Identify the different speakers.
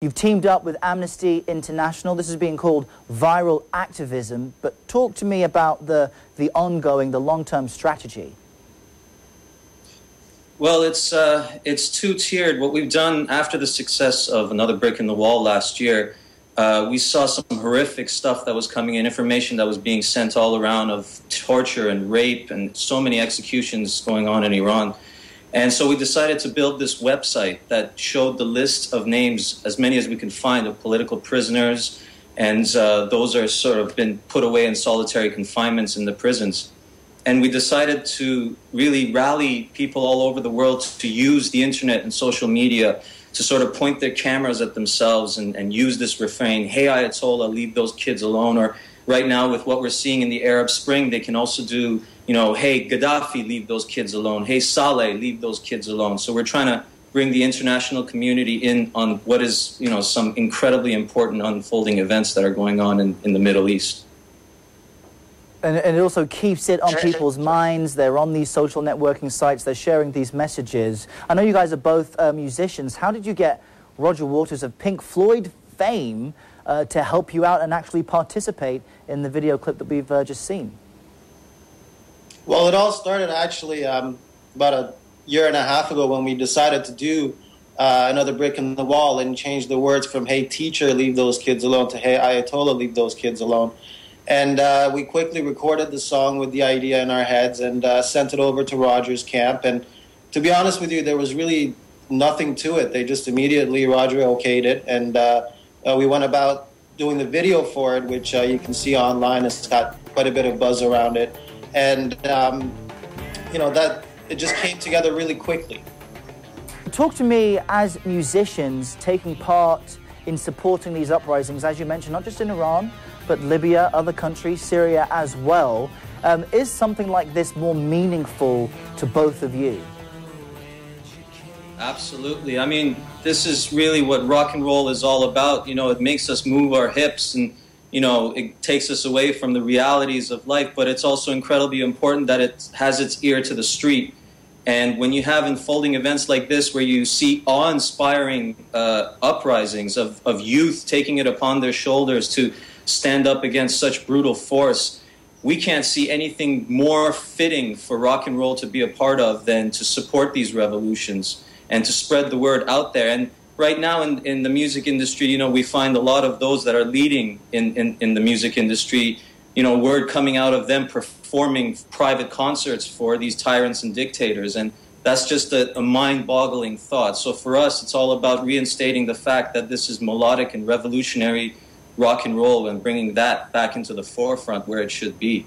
Speaker 1: You've teamed up with Amnesty International. This is being called viral activism. But talk to me about the ongoing, the long-term strategy.
Speaker 2: Well, it's two-tiered. What we've done after the success of Another Brick in the Wall last year, we saw some horrific stuff that was coming in, information that was being sent all around of torture and rape and so many executions going on in Iran. And so we decided to build this website that showed the list of names, as many as we can find, of political prisoners, and those are sort of been put away in solitary confinements in the prisons. And we decided to really rally people all over the world to use the internet and social media to sort of point their cameras at themselves and use this refrain, "Hey Ayatollah, leave those kids alone." Or right now with what we're seeing in the Arab Spring, they can also do, you know, "Hey Gaddafi, leave those kids alone. Hey Saleh, leave those kids alone." So we're trying to bring the international community in on what is, you know, some incredibly important unfolding events that are going on in the Middle East.
Speaker 1: And it also keeps it on people's minds. They're on these social networking sites. They're sharing these messages. I know you guys are both musicians. How did you get Roger Waters of Pink Floyd fame to help you out and actually participate in the video clip that we've just seen?
Speaker 3: Well, it all started actually about a year and a half ago when we decided to do Another Brick in the Wall and change the words from "Hey teacher, leave those kids alone" to "Hey Ayatollah, leave those kids alone." And we quickly recorded the song with the idea in our heads and sent it over to Roger's camp. And to be honest with you, there was really nothing to it. They just immediately, Roger okayed it. And we went about doing the video for it, which you can see online. It's got quite a bit of buzz around it. And, you know, that it just came together really quickly.
Speaker 1: Talk to me as musicians taking part in supporting these uprisings, as you mentioned, not just in Iran, but Libya, other countries, Syria as well. Is something like this more meaningful to both of you?
Speaker 2: Absolutely. I mean, this is really what rock and roll is all about. You know, it makes us move our hips and, you know, it takes us away from the realities of life, but it's also incredibly important that it has its ear to the street. And when you have unfolding events like this where you see awe-inspiring uprisings of youth taking it upon their shoulders to stand up against such brutal force, we can't see anything more fitting for rock and roll to be a part of than to support these revolutions and to spread the word out there. And right now in the music industry, you know, we find a lot of those that are leading in the music industry, you know, word coming out of them performing private concerts for these tyrants and dictators. And that's just a mind-boggling thought. So for us, it's all about reinstating the fact that this is melodic and revolutionary rock and roll and bringing that back into the forefront where it should be.